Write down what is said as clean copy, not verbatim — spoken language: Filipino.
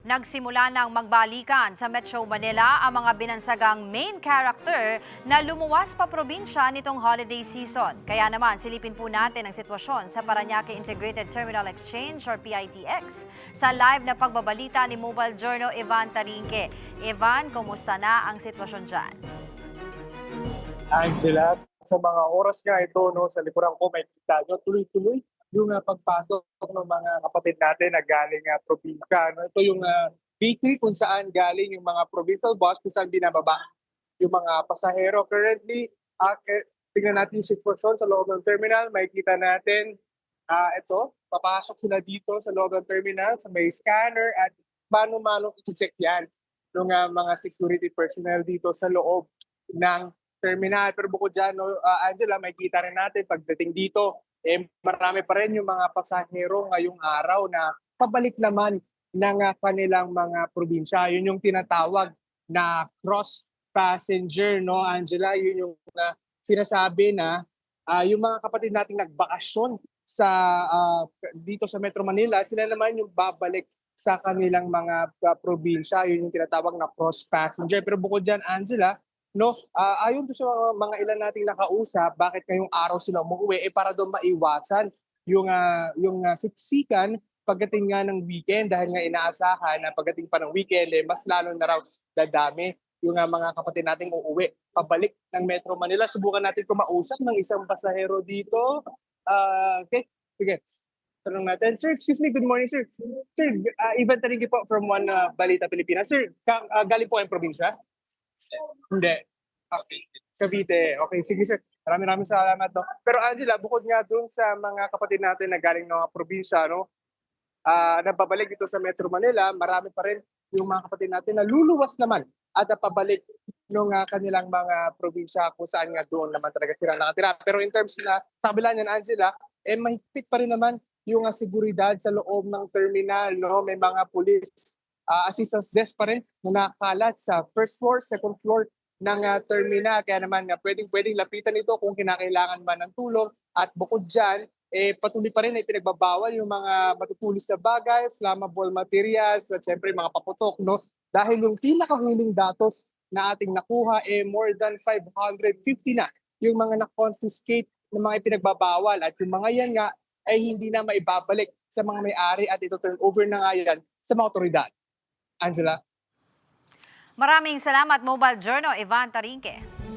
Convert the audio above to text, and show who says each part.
Speaker 1: Nagsimula ng magbalikan sa Metro Manila ang mga binansagang main character na lumuwas pa probinsya nitong holiday season. Kaya naman silipin po natin ang sitwasyon sa Parañaque Integrated Terminal Exchange or PITX sa live na pagbabalita ni Mobile Journal Ivan Tarinque. Ivan, kumusta na ang sitwasyon dyan?
Speaker 2: Angela, sa mga oras nga ito, no, sa likuran ko, may kita nyo, tuloy-tuloy yung pagpasok ng mga kapatid natin na galing probinsya. No? Ito yung weekly kung saan galing yung mga provincial bus kung saan binababa yung mga pasahero. Currently, tingnan natin yung sitwasyon sa loob ng terminal. Makikita natin ito, papasok sila dito sa loob ng terminal, sa may scanner at mano-mano i-check yan ng mga security personnel dito sa loob ng terminal. Pero bukod dyan, no, Angela, makikita rin natin pagdating dito, marami pa rin yung mga pasahero ngayong araw na pabalik naman ng kanilang mga probinsya. Yun yung tinatawag na cross passenger, no, Angela? Yun yung sinasabi na yung mga kapatid nating nagbakasyon sa dito sa Metro Manila, sila naman yung babalik sa kanilang mga probinsya. Yun yung tinatawag na cross passenger. Pero bukod dyan, Angela, no, ayon doon sa mga ilan nating nakausap, bakit ngayong araw sila umuwi para doon maiwasan yung siksikan pagdating nga ng weekend, dahil nga inaasahan na pagdating pa ng weekend mas lalo na raw dadami yung mga kapatid nating uuwi pabalik ng Metro Manila. Subukan natin kumausap ng isang pasahero dito. Okay, sige. Tanong natin, sir, excuse me, good morning, sir. Sir, Ivan Tarinque po from One Balita Pilipinas. Sir, galing po kayong probinsya? Hindi. Okay. Cavite. Okay, sige sir. Maraming salamat. No? Pero Angela, bukod nga dun sa mga kapatid natin na galing ng mga probinsya, no, nababalik dito sa Metro Manila, marami pa rin yung mga kapatid natin na luluwas naman at pabalik ng kanilang mga probinsya kung saan nga doon naman talaga sila nakatira. Pero in terms na sa kabila niyan, Angela, mahigpit pa rin naman yung seguridad sa loob ng terminal. No? May mga police assistance desk pa rin na nakakalat sa first floor, second floor ng terminal. Kaya naman pwedeng lapitan ito kung kinakailangan man ng tulong. At bukod dyan, patuloy pa rin ay pinagbabawal yung mga matutulis na bagay, flammable materials, at syempre mga paputok. No? Dahil yung pinakahuling datos na ating nakuha, more than 550 na yung mga na-confiscate ng mga ipinagbabawal. At yung mga yan nga ay hindi na maibabalik sa mga may-ari at ito turn over na nga yan sa mga otoridad. Angela?
Speaker 1: Maraming salamat, Mobile Journal Ivan Tarinque.